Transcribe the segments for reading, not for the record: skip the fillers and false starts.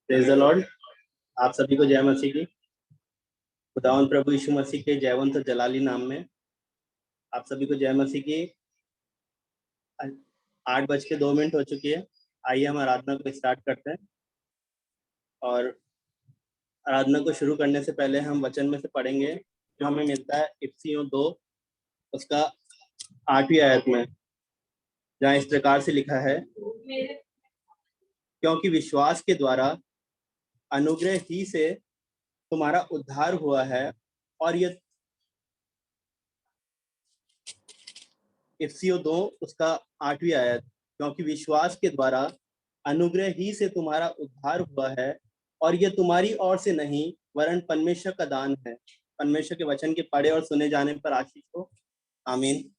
Praise the Lord. आप सभी को जय मसीह की। खुदावंद प्रभु यीशु मसीह के जयवंत जलाली नाम में आप सभी को जय मसीह की। 8:02 हो चुकी है। आइए हम आराधना को स्टार्ट करते हैं। और आराधना को शुरू करने से पहले हम वचन में से पढ़ेंगे जो हमें मिलता है इफिसियों 2 उसका 8वीं आयत में, जहाँ इस प्रकार से लिखा है, क्योंकि विश्वास के द्वारा अनुग्रह ही से तुम्हारा उद्धार हुआ है। और ये इफिसियों 2 उसका 8वीं आयत, क्योंकि विश्वास के द्वारा अनुग्रह ही से तुम्हारा उद्धार हुआ है और ये तुम्हारी ओर से नहीं वरन परमेश्वर का दान है। परमेश्वर के वचन के पढ़े और सुने जाने पर आशीष हो। आमीन।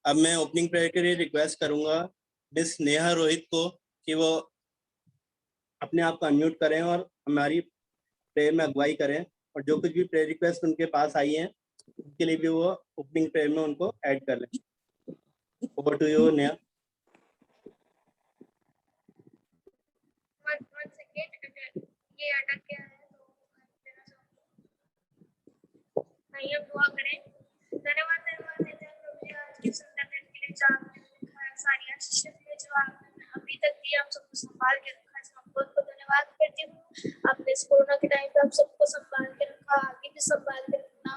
अब मैं ओपनिंग प्रेयर के लिए रिक्वेस्ट करूंगा मिस नेहा रोहित को कि वो अपने आप को अनम्यूट करें और हमारी प्रेयर में अगुवाई करें, और जो कुछ भी प्रेयर रिक्वेस्ट उनके पास आई है उसके लिए भी वो ओपनिंग प्रेयर में उनको ऐड कर लें। Over to you Neha. ये अटक गया है तो आइए अब दुआ करें। धन्यवाद देते हैं प्रभु जी आज की सुंदर दिन के लिए, जो आपने लिखा है सारी आशीष के लिए जो आपने अभी तक दिया, हम सबको संभाल के रखा है। मैं बहुत बहुत धन्यवाद करती हूँ। आपने इस कोरोना के टाइम पे आप सबको संभाल के रखा, आगे भी संभाल के रखना।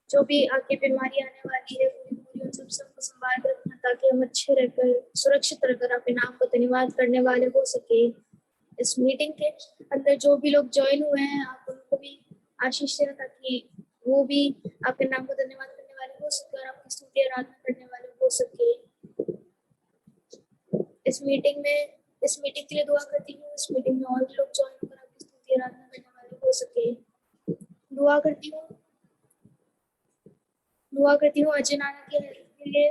जो भी आगे बीमारी आने वाली है पूरी उन सबको संभाल के रखना, ताकि हम अच्छे रहकर सुरक्षित रहकर अपने नाम को धन्यवाद करने वाले हो सके। इस मीटिंग के अंदर जो भी लोग ज्वाइन हुए हैं, आप उनको भी आशीष देना, ताकि वो भी आपके नाम को धन्यवाद करने वाले हो सके और आपकी स्तुति आराधना करने वाले हो सके। इस मीटिंग के लिए दुआ करती हूँ। इस मीटिंग में और भी लोग ज्वाइन होकर आपकी स्तुति आराधना करने वाले हो सके। दुआ करती हूँ अजय नाना के लिए,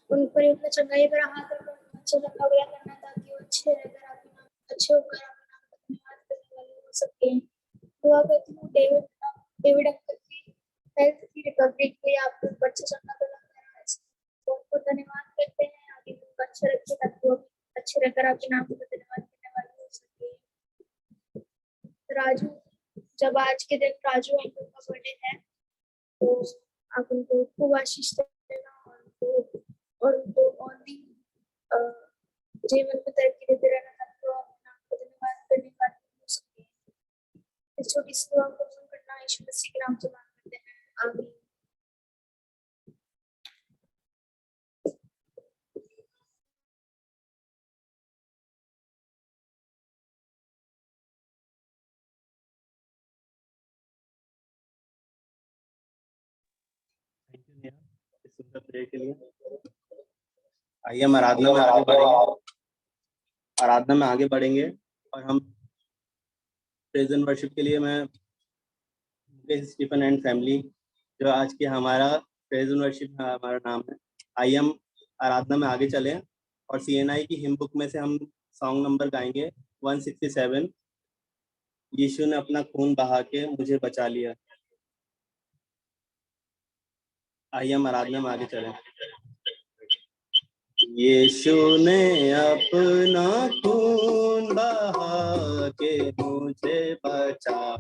उन पर अपना चंगाई पर हाथ रखकर अच्छा रखा गया करना, ताकि वो अच्छे रहकर आपके नाम अच्छे होकर आपके नाम का धन्यवाद करने वाले हो सके। दुआ करती हूँ डेविड अंकल की हेल्थ की रिकवरी के लिए, आप उनको अच्छा चंगा कर बहुत धन्यवाद करते हैं। आगे उनको अच्छा रखे ताकि वो अच्छे रहकर आपके नाम का धन्यवाद करने वाले हो सके। राजू, जब आज के दिन राजू अंकल का बर्थडे है तो आप उनको खूब आशीष देना और उनको और भी जीवन में तरक्की देते रहना, ताकि वो अपने नाम को धन्यवाद करने वाले हो सके। इस छोटी सी दुआ को करना यीशु मसीह के नाम से मांगते हैं, आमीन। इस सुंदर प्रेयर के लिए आइए हम आराधना में आगे बढ़ेंगे। और हम प्रेजेंट वर्शिप के लिए मैं स्टीफन एंड फैमिली, जो आज के हमारा प्रेजेंट वर्शिप हमारा नाम है, आइए हम आराधना में आगे चलें और CNI की हिम बुक में से हम सॉन्ग नंबर गाएंगे 167, यीशु ने अपना खून बहा के मुझे बचा लिया। आइए हम आराधना में आगे चलें। यीशु ने अपना खून बहा के मुझे बचा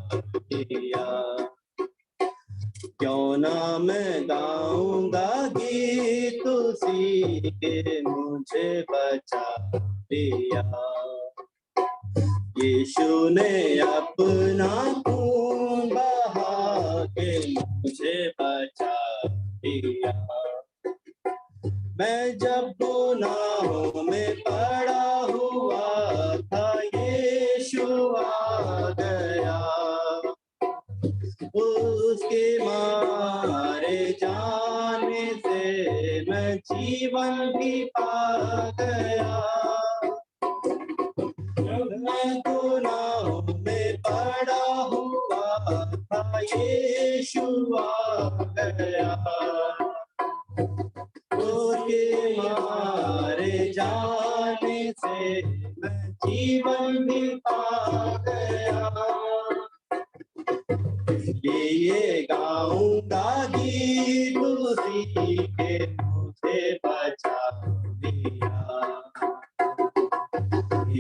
लिया, क्यों ना मैं गाऊंगा गीत उसी के मुझे बचा लिया। यीशु ने अपना खून बहा के मुझे बचा लिया। मैं जब गुनाहों में पड़ा हुआ था यीशु आ गया, उसके मारे जाने से मैं जीवन भी पा गया। मैं गुनाहों में पड़ा हुआ था यीशु आ गया, उसके मारे जाने से मैं जीवन भी पा गया। ये गाऊंगा गीत उसी के मुझे बचा लिया।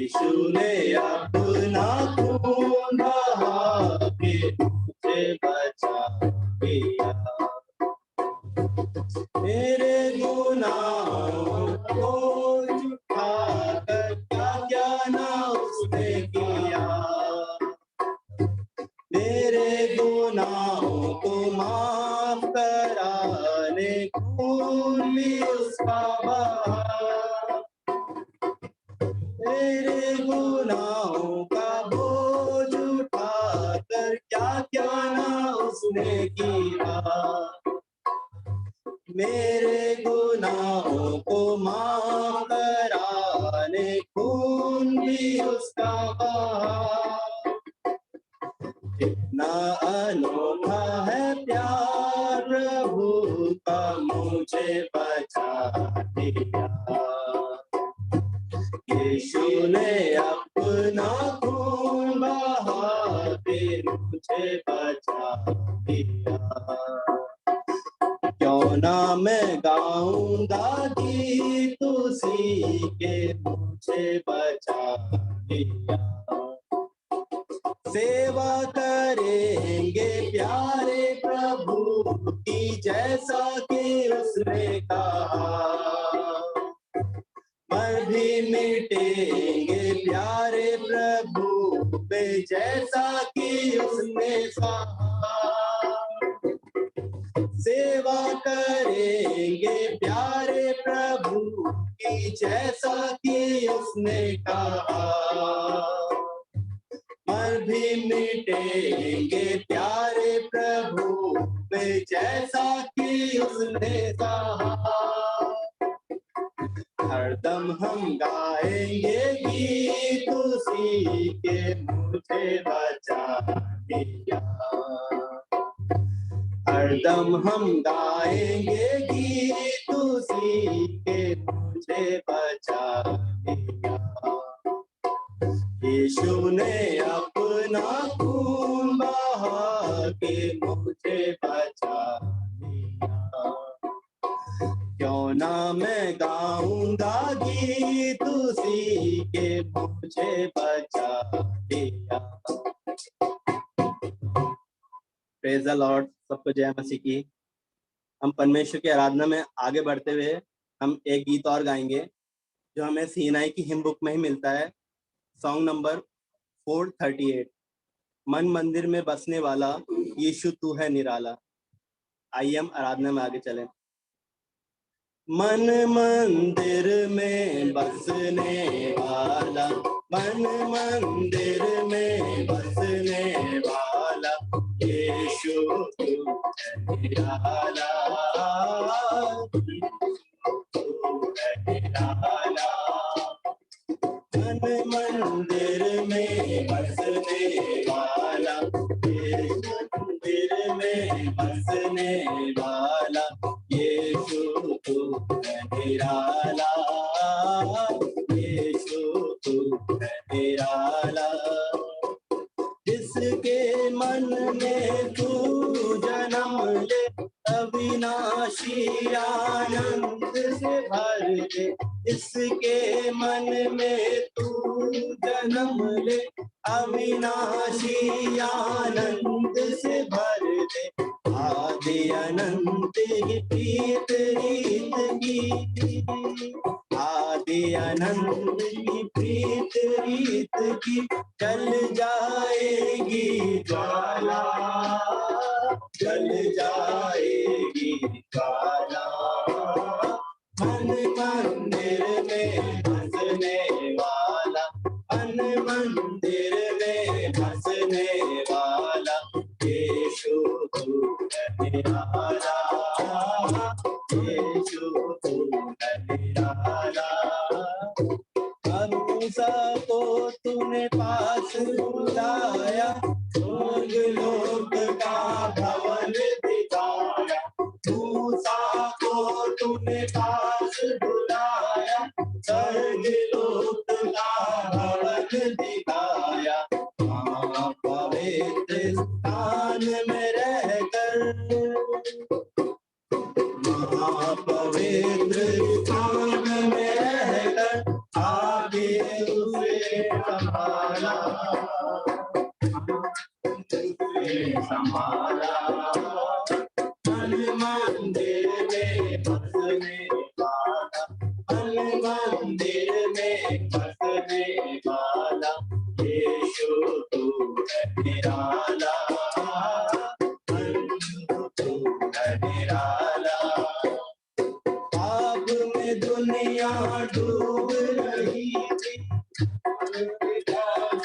यीशु ने अपना खून बहा के मुझे बचा लिया। मेरे गुनाहों को उठाकर क्या क्या ना उसने किया। मेरे गुनाहों को माफ कराने खून भी उसका बहा। मेरे गुनाहों का बोझ उठाकर क्या क्या ना उसने किया। मेरे गुनाहों को माफ कराने खून भी उसका बहा। कितना अनोखा है प्यार प्रभु का मुझे बचा लिया। यीशु ने अपना खून बहा के मुझे बचा लिया। क्यों ना मैं गाऊंगा गीत उसी के मुझे बचा लिया। सेवा करेंगे प्यारे प्रभु की जैसा कि उसने कहा। मर भी मिटेंगे प्यारे प्रभु पे जैसा कि उसने कहा। सेवा करेंगे प्यारे प्रभु की जैसा कि उसने कहा। मर भी मिटेंगे प्यारे प्रभु पे जैसा कि उसने कहा। हरदम हम गाएंगे गीत उसी के मुझे बचा लिया। हरदम हम गाएंगे गीत उसी के मुझे बचा लिया। यीशु ने अपना खून बहा के मुझे बचा लिया। क्यों ना मैं गाऊंगा गीत उसी के मुझे बचा लिया। Praise the Lord. सबको जय मसीह की। हम परमेश्वर की आराधना में आगे बढ़ते हुए हम एक गीत और गाएंगे जो हमें सीनाई की हिम बुक में ही मिलता है। सॉन्ग नंबर 438, मन मंदिर में बसने वाला यीशु तू है निराला। आइए हम आराधना में आगे चलें। मन मंदिर में बसने वाला, मन मंदिर में बसने वाला यीशु तू है निराला। तू है निराला। मन मंदिर में बसने वाला, मंदिर में बसने वाला यीशु तू है निराला। यीशु तू है निराला। जिसके मन में तू जन्म ले अविनाशी आनंद से भर दे। इसके मन में तू जन्म ले अविनाशी आनंद से भर दे। आदि अनंत की प्रीत रीत की, आदि अनंत की प्रीत रीत की जल जाएगी ज्वाला, जल जाएगी ज्वाला। मन मंदिर में बसने वाला, मन मंदिर में बसने वाला यीशु तू है निराला। यीशु तू है निराला। मूसा को तूने पास बुलाया, स्वर्ग लोक का भवन दिखाया। मूसा को तूने पास बुलाया, स्वर्ग लोक का भवन दिखाया। वहाँ पवित्र स्थान में रहकर, वहाँ पवित्र स्थान में रहकर आगे उसे बसने वाला यीशु तू है निराला, तू है निराला। पाप में दुनिया डूब रही थी,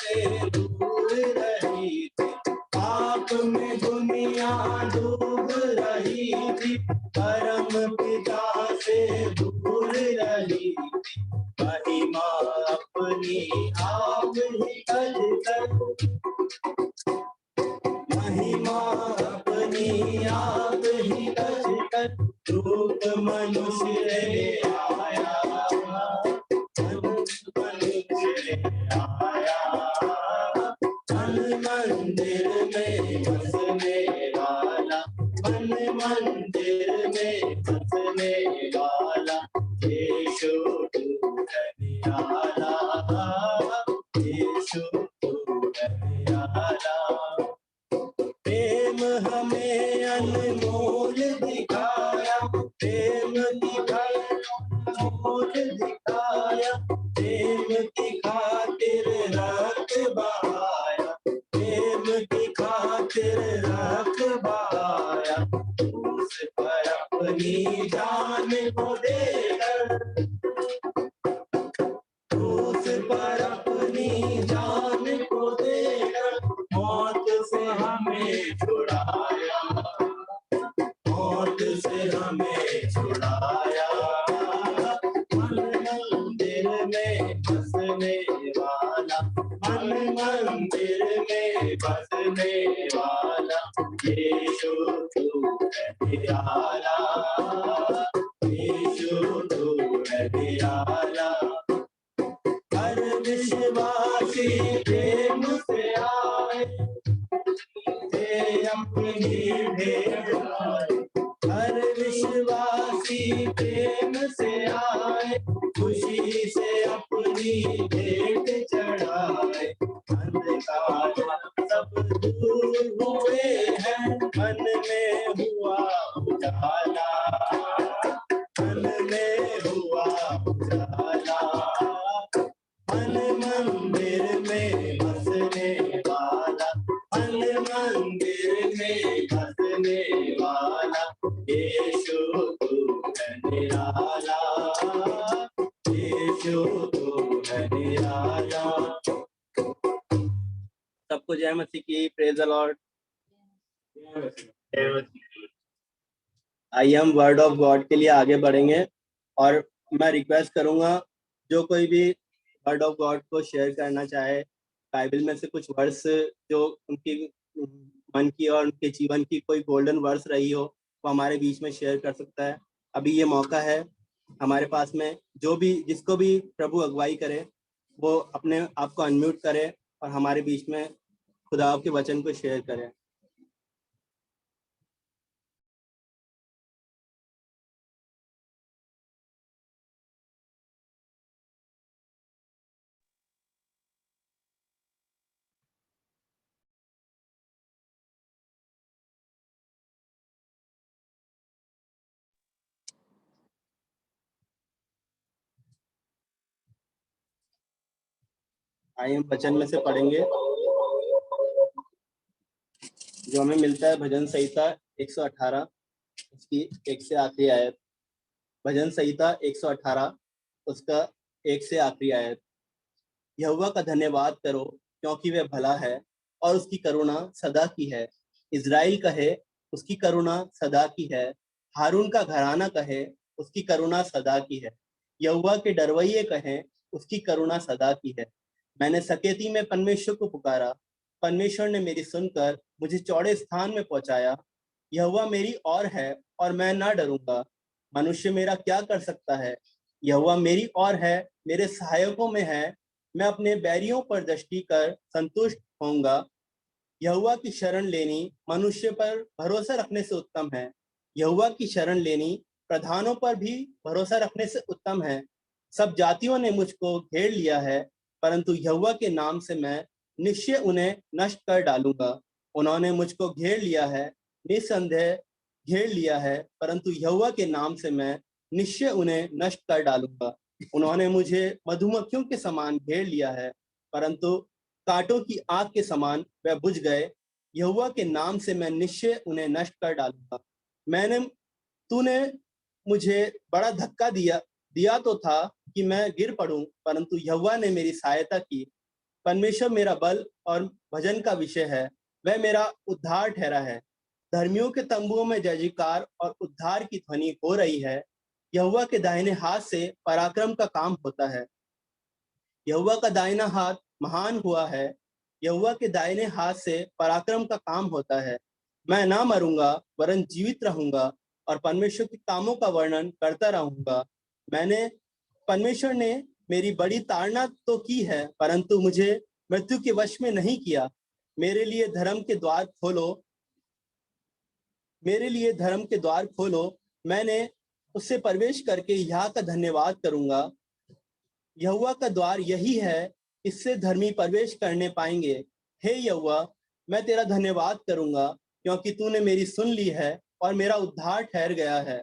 से दूर रही थी, पाप में दुनिया डूब रही थी, परम पिता से दूर रही थी। महिमा अपनी आप ही कर, महिमा अपनी आप ही कर, रूप मनुष्य ले आया, मनुष्य ले आया। मन मंदिर में बसने वाला, मन मंदिर में बसने वाला यीशु तू है निराला, यीशु तू है निराला। प्रेम हमें अनमोल दिखाया, प्रेम दिखाया, अनमोल दिखाया, प्रेम की खातिर रक्त बहाया, प्रेम की खातिर रक्त बहाया। उस पर अपनी जान को देकर, उस पर अपनी जान को देकर मौत से हमें छुड़ाया, मौत से हमें छुड़ाया। मन मंदिर में बसने वाला, मन मंदिर में बसने वाला यीशु तू है निराला, यीशु तू है निराला। हर विश्वासी प्रेम से आए, अपनी भेंट आए, हर विश्वासी प्रेम से आए, खुशी से अपनी भेंट चढ़ाए। अंधकार सब दूर हुए हैं, मन में हुआ उजाला, मन में हुआ उजाला। मन मंदिर में बसने वाला, मन मंदिर में बसने वाला यीशु तू है निराला, यीशु तू है निराला। सबको जय मसीह की, प्रेज द लॉर्ड। आइए हम वर्ड ऑफ गॉड के लिए आगे बढ़ेंगे और मैं रिक्वेस्ट करूंगा जो कोई भी वर्ड ऑफ गॉड को शेयर करना चाहे, बाइबल में से कुछ वर्स जो उनकी मन की और उनके जीवन की कोई गोल्डन वर्स रही हो, वो हमारे बीच में शेयर कर सकता है। अभी ये मौका है हमारे पास में, जो भी जिसको भी प्रभु अगुवाई करे वो अपने आप को अनम्यूट करे और हमारे बीच में खुदा के वचन को शेयर करे। आइए हम वचन में से पढ़ेंगे जो हमें मिलता है भजन संहिता 118 उसकी 1 से आखिरी आयत। भजन संहिता 118 उसका 1 से आखिरी आयत। यहोवा का धन्यवाद करो क्योंकि वह भला है और उसकी करुणा सदा की है। इज़राइल कहे उसकी करुणा सदा की है। हारून का घराना कहे उसकी करुणा सदा की है। यहोवा के डरवैये कहें उसकी करुणा सदा की है। मैंने सकेती में परमेश्वर को पुकारा, परमेश्वर ने मेरी सुनकर मुझे चौड़े स्थान में पहुंचाया। यहोवा मेरी ओर है और मैं ना डरूंगा। मनुष्य मेरा क्या कर सकता है? यहोवा मेरी ओर है, मेरे सहायकों में है। मैं अपने बैरियों पर दृष्टि कर संतुष्ट होऊंगा। यहोवा की शरण लेनी मनुष्य पर भरोसा रखने से उत्तम है। यहोवा की शरण लेनी प्रधानों पर भी भरोसा रखने से उत्तम है। सब जातियों ने मुझको घेर लिया है, परंतु यहोवा के नाम से मैं निश्चय उन्हें नष्ट कर डालूंगा। उन्होंने मुझको घेर लिया है, निसंदेह घेर लिया है, परंतु यहोवा के नाम से मैं निश्चय उन्हें नष्ट कर डालूंगा। उन्होंने मुझे मधुमक्खियों के समान घेर लिया है, परंतु कांटों की आग के समान वह बुझ गए। यहोवा के नाम से मैं निश्चय उन्हें नष्ट कर डालूंगा। मैंने तूने मुझे बड़ा धक्का दिया तो था कि मैं गिर पड़ूं, परंतु यहोवा ने मेरी सहायता की। परमेश्वर मेरा बल और भजन का विषय है, वह मेरा उद्धार ठहरा है। धर्मियों के तंबुओं में जय जयकार और उद्धार की ध्वनि हो रही है। यहोवा के दाहिने हाथ से पराक्रम का काम होता है। यहोवा का दाहिना हाथ महान हुआ है। यहोवा के दाहिने हाथ से पराक्रम का काम होता है। मैं ना मरूंगा वरन जीवित रहूंगा और परमेश्वर के कामों का वर्णन करता रहूंगा। परमेश्वर ने मेरी बड़ी ताड़ना तो की है, परंतु मुझे मृत्यु के वश में नहीं किया। मेरे लिए धर्म के द्वार खोलो, मेरे लिए धर्म के द्वार खोलो। मैंने उससे प्रवेश करके यहाँ का धन्यवाद करूंगा। यहोवा का द्वार यही है, इससे धर्मी प्रवेश करने पाएंगे। हे यहोवा, मैं तेरा धन्यवाद करूंगा, क्योंकि तूने मेरी सुन ली है और मेरा उद्धार ठहर गया है।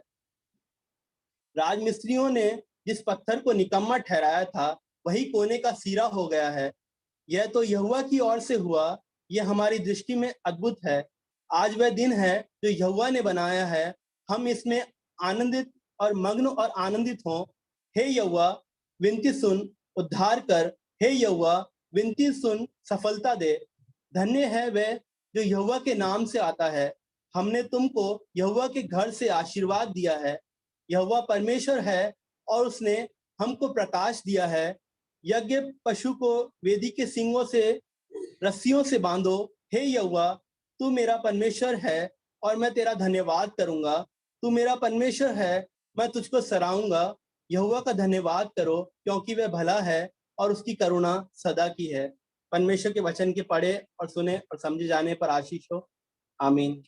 राजमिस्त्रियों ने जिस पत्थर को निकम्मा ठहराया था, वही कोने का सिरा हो गया है। यह तो यहोवा की ओर से हुआ, यह हमारी दृष्टि में अद्भुत है। आज वह दिन है जो यहोवा ने बनाया है, हम इसमें आनंदित और मग्न और आनंदित हों। हे यहोवा, विनती सुन, उद्धार कर। हे यहोवा, विनती सुन, सफलता दे। धन्य है वह जो यहोवा के नाम से आता है। हमने तुमको यहोवा के घर से आशीर्वाद दिया है। यहोवा परमेश्वर है और उसने हमको प्रकाश दिया है। यज्ञ पशु को वेदी के सींगों से रस्सियों से बांधो। हे यहोवा, तू मेरा परमेश्वर है और मैं तेरा धन्यवाद करूंगा। तू मेरा परमेश्वर है, मैं तुझको सराहूंगा। यहोवा का धन्यवाद करो, क्योंकि वह भला है और उसकी करुणा सदा की है। परमेश्वर के वचन के पढ़े और सुने और समझे जाने पर आशीष हो। आमीन।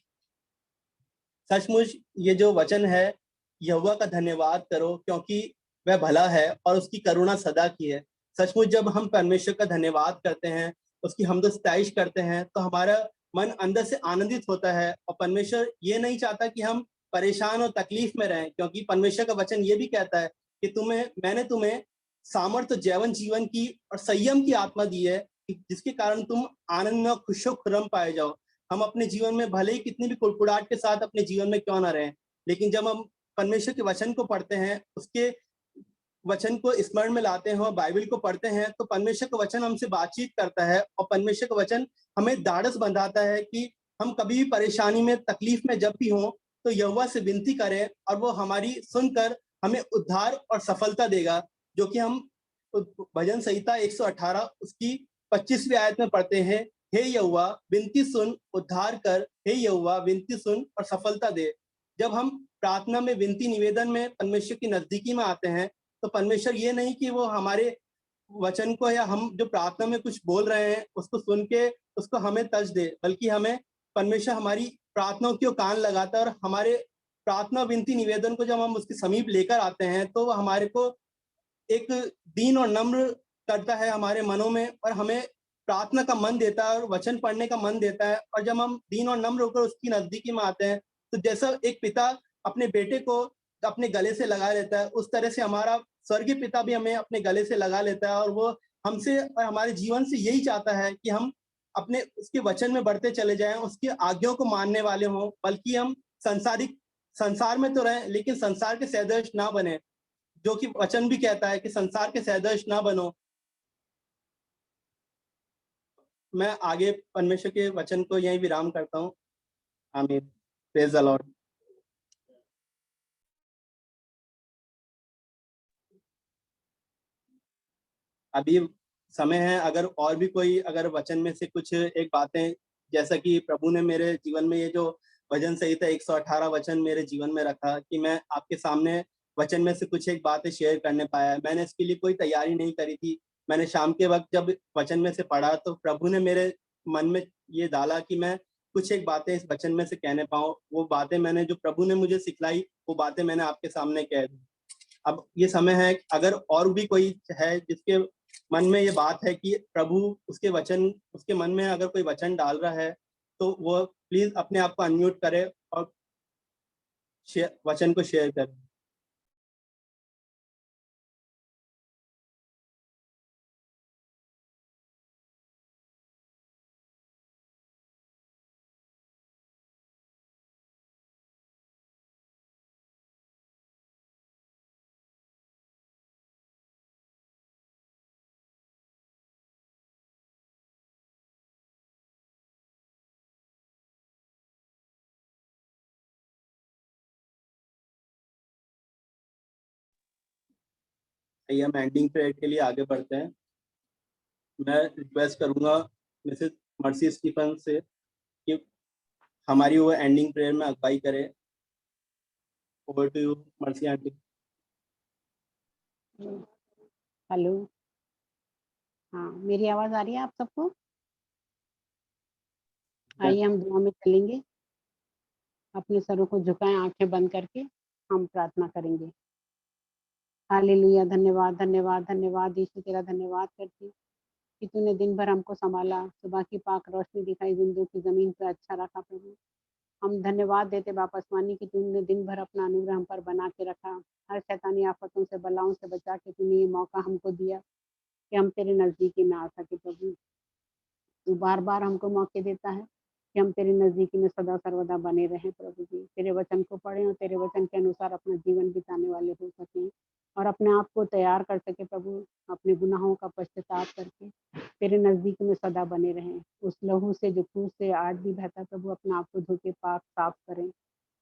सचमुच ये जो वचन है, यहोवा का धन्यवाद करो क्योंकि वह भला है और उसकी करुणा सदा की है। सचमुच जब हम परमेश्वर का धन्यवाद करते हैं, उसकी हमद सताइश करते हैं, तो हमारा मन अंदर से आनंदित होता है। और परमेश्वर ये नहीं चाहता कि हम परेशान और तकलीफ में रहें, क्योंकि परमेश्वर का वचन ये भी कहता है कि मैंने तुम्हें सामर्थ्य, जैवन जीवन की और संयम की आत्मा दी है, जिसके कारण तुम आनंद में खुशो खुर्रम पाए जाओ। हम अपने जीवन में भले ही कितनी भी कुड़कुड़ाहट के साथ अपने जीवन में क्यों ना रहें, लेकिन जब हम परमेश्वर के वचन को पढ़ते हैं, उसके वचन को स्मरण में लाते हैं और बाइबल को पढ़ते हैं, तो परमेश्वर का वचन हमसे बातचीत करता है और परमेश्वर का वचन हमें ढाढ़स बंधाता है कि हम कभी भी परेशानी में, तकलीफ में जब भी हो, तो यहोवा से विनती करें और वो हमारी सुनकर हमें उद्धार और सफलता देगा। जो कि हम भजन संहिता 118 उसकी 25वीं आयत में पढ़ते हैं, हे यहोवा, विनती सुन, उद्धार कर। हे यहोवा, विनती सुन और सफलता दे। जब हम प्रार्थना में, विनती निवेदन में परमेश्वर की नजदीकी में आते हैं, तो परमेश्वर ये नहीं कि वो हमारे वचन को या हम जो प्रार्थना में कुछ बोल रहे हैं उसको सुन के उसको हमें तज दे, बल्कि हमें परमेश्वर हमारी प्रार्थनाओं की कान लगाता है और हमारे प्रार्थना, विनती, निवेदन को जब हम उसके समीप लेकर आते हैं, तो वह हमारे को एक दीन और नम्र करता है हमारे मनों में, और हमें प्रार्थना का मन देता है और वचन पढ़ने का मन देता है। और जब हम दीन और नम्र होकर उसकी नजदीकी में आते हैं, तो जैसा एक पिता अपने बेटे को अपने गले से लगा लेता है, उस तरह से हमारा स्वर्गीय पिता भी हमें अपने गले से लगा लेता है। और वो हमसे और हमारे जीवन से यही चाहता है कि हम अपने उसके वचन में बढ़ते चले जाएं, उसकी आज्ञाओं को मानने वाले हों, बल्कि हम संसार में तो रहें, लेकिन संसार के सदृश ना बने। जो कि वचन भी कहता है कि संसार के सदृश ना बनो। मैं आगे परमेश्वर के वचन को यही विराम करता हूँ। आमीन। Praise the Lord. अभी समय है, अगर और भी कोई अगर वचन में से कुछ एक बातें, जैसा कि प्रभु ने मेरे जीवन में ये जो भजन संहिता 118 वचन मेरे जीवन में रखा कि मैं आपके सामने वचन में से कुछ एक बातें शेयर करने पाया। मैंने इसके लिए कोई तैयारी नहीं करी थी। मैंने शाम के वक्त जब वचन में से पढ़ा, तो प्रभु ने मेरे मन में ये डाला कि मैं कुछ एक बातें इस वचन में से कहने पाऊँ। वो बातें मैंने, जो प्रभु ने मुझे सिखलाई, वो बातें मैंने आपके सामने कह दी। अब ये समय है, अगर और भी कोई है जिसके मन में ये बात है कि प्रभु उसके वचन, उसके मन में अगर कोई वचन डाल रहा है, तो वो प्लीज अपने आप को अनम्यूट करे और वचन को शेयर करे। आइए हम एंडिंग प्रेयर के लिए आगे बढ़ते हैं। मैं रिक्वेस्ट करूंगा मिसेस मर्सी स्टीफन से कि हमारी वो एंडिंग प्रेयर में अगुवाई करे। Over to you Mercy aunty. Hello, हाँ मेरी आवाज आ रही है आप सबको? आइए हम दुआ में चलेंगे। अपने सरों को झुकाएं, आंखें बंद करके हम प्रार्थना करेंगे। हालेलुया, धन्यवाद धन्यवाद धन्यवाद यीशु, तेरा धन्यवाद करती हूँ कि तूने दिन भर हमको संभाला, सुबह की पाक रोशनी दिखाई, जिंदों की जमीन पे अच्छा रखा प्रभु। हम धन्यवाद देते बाप आसमानी कि तूने दिन भर अपना अनुग्रह हम पर बना के रखा। हर शैतानी आफतों से, बलाओं से बचा के तूने ये मौका हमको दिया कि हम तेरे नजदीकी में आ सके प्रभु। तू बार बार हमको मौके देता है कि हम तेरे नजदीकी में सदा सर्वदा बने रहें प्रभु जी। तेरे वचन को पढ़ें और तेरे वचन के अनुसार अपना जीवन बिताने वाले हो सकें और अपने आप को तैयार कर सके प्रभु, अपने गुनाहों का पश्चाताप करके तेरे नजदीक में सदा बने रहें। उस लहू से जो क्रूस से आज भी बहता प्रभु, अपने आप को धो के पाक साफ करें।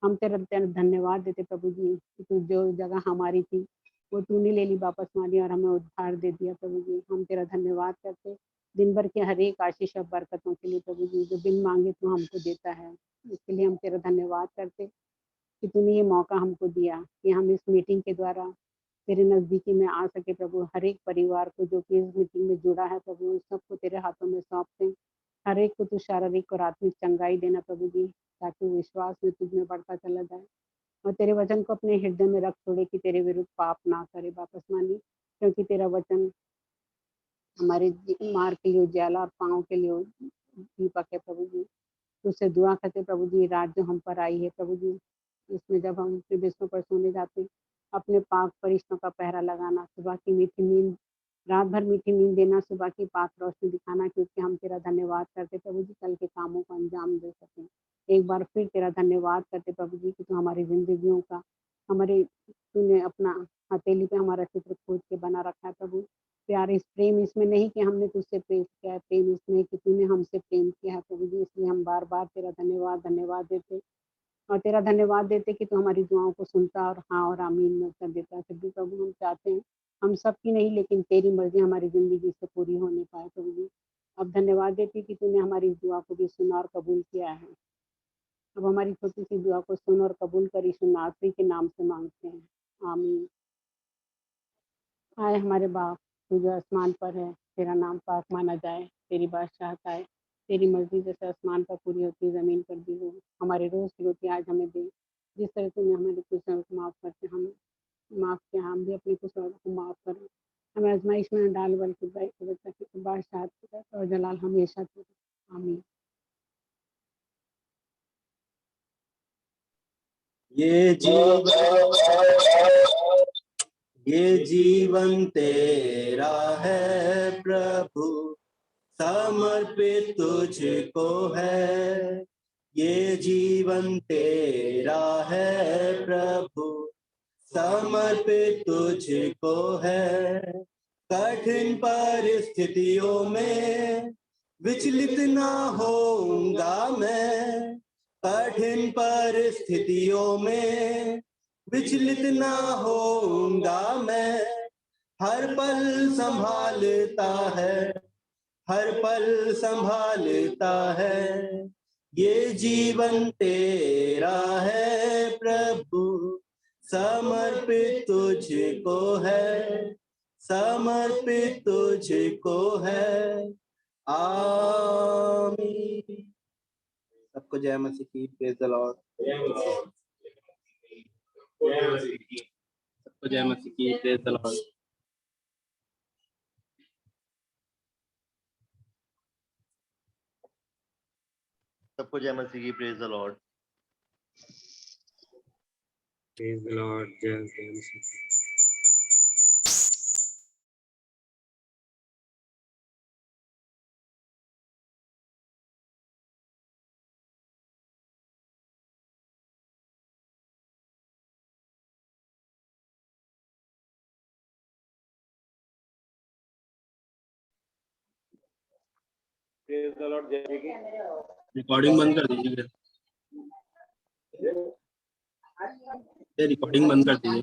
हम तेरा धन्यवाद देते प्रभु जी कि तू जो जगह हमारी थी वो तूने ले ली वापस मारी और हमें उद्धार दे दिया प्रभु जी। हम तेरा धन्यवाद करते दिन भर के हर एक आशीष और बरकतों के लिए प्रभु जी, जो बिन मांगे तू हमको देता है। इसके लिए हम तेरा धन्यवाद करते कि तूने ये मौका हमको दिया कि हम इस मीटिंग के द्वारा तेरे नजदीकी में आ सके प्रभु। हर एक परिवार को जो कि इस मीटिंग में जुड़ा है प्रभु, उस सबको तेरे हाथों में सौंपते हैं। हर एक को तू शारीरिक और आत्मिक चंगाई देना प्रभु जी, ताकि विश्वास में तुझ में बढ़ता चला जाए और तेरे वचन को अपने हृदय में रख छोड़े कि तेरे विरुद्ध पाप ना करे वापस मानी, क्योंकि तेरा वचन हमारे मार्ग के लिए उजाला और पाँव के लिए दीपक है प्रभु जी। तुझसे दुआ करते प्रभु जी, रात जो हम पर आई है प्रभु जी, इसमें जब हम अपने बिस्तरों पर सोने जाते अपने पाक फरिश्तों का पहरा लगाना, सुबह की मीठी नींद, रात भर मीठी नींद देना, सुबह की पाक रोशनी दिखाना, क्योंकि हम तेरा धन्यवाद करते प्रभु जी कल के कामों को अंजाम दे सकें। एक बार फिर तेरा धन्यवाद करते प्रभु जी कि तू हमारी जिंदगियों का, हमारे तूने अपना हथेली पे हमारा चित्र खोद के बना रखा है प्रभु। प्यार इस प्रेम इसमें नहीं कि हमने तुझसे प्रेम किया है, प्रेम इसमें कि तूने हमसे प्रेम किया है प्रभु जी। इसलिए हम बार बार तेरा धन्यवाद देते और तेरा धन्यवाद देते कि तू हमारी दुआओं को सुनता और हाँ और आमीन में उत्तर देता है। फिर भी प्रभु हम चाहते हैं, हम सबकी नहीं लेकिन तेरी मर्जी हमारी जिंदगी से पूरी होने पाए प्रभु जी। अब धन्यवाद देती कि तूने हमारी इस दुआ को भी सुना और कबूल किया है। अब हमारी छोटी सी दुआ को सुन और कबूल कर यीशु नासरी के नाम से मांगते हैं, आमीन। आए हमारे बाप तू जो आसमान पर है, तेरा नाम पाक माना जाए, तेरी बादशाहत आए, तेरी मर्जी जैसे आसमान पर पूरी होती है जमीन पर भी हो। हमारे रोज की रोटी आज हमें दे, जिस तरह तूने हमारे कुशल को माफ करते हम माफ किया, हम भी अपने कुशल को माफ करें। हमें आजमाइश में न डाल, बल्कि बादशाहत और जलाल हमेशा तेरा, आमीन। ये जीवन तेरा है प्रभु, समर्पित तुझको है। ये जीवन तेरा है प्रभु, समर्पित तुझको है। कठिन परिस्थितियों में विचलित ना होऊंगा मैं, कठिन परिस्थितियों में विचलित ना होऊंगा मैं। हर पल संभालता है, हर पल संभालता है। ये जीवन तेरा है प्रभु, समर्पित तुझको है, समर्पित तुझको है, आमीन। सबको जय मसीह की, प्रेज द लॉर्ड। सबको जय मसीह की, प्रेज द लॉर्ड। सबको जय मसीह की, praise the Lord. Praise the Lord, जय मसीह। Praise the Lord. रिकॉर्डिंग बंद कर दीजिए, रिकॉर्डिंग बंद कर दीजिए।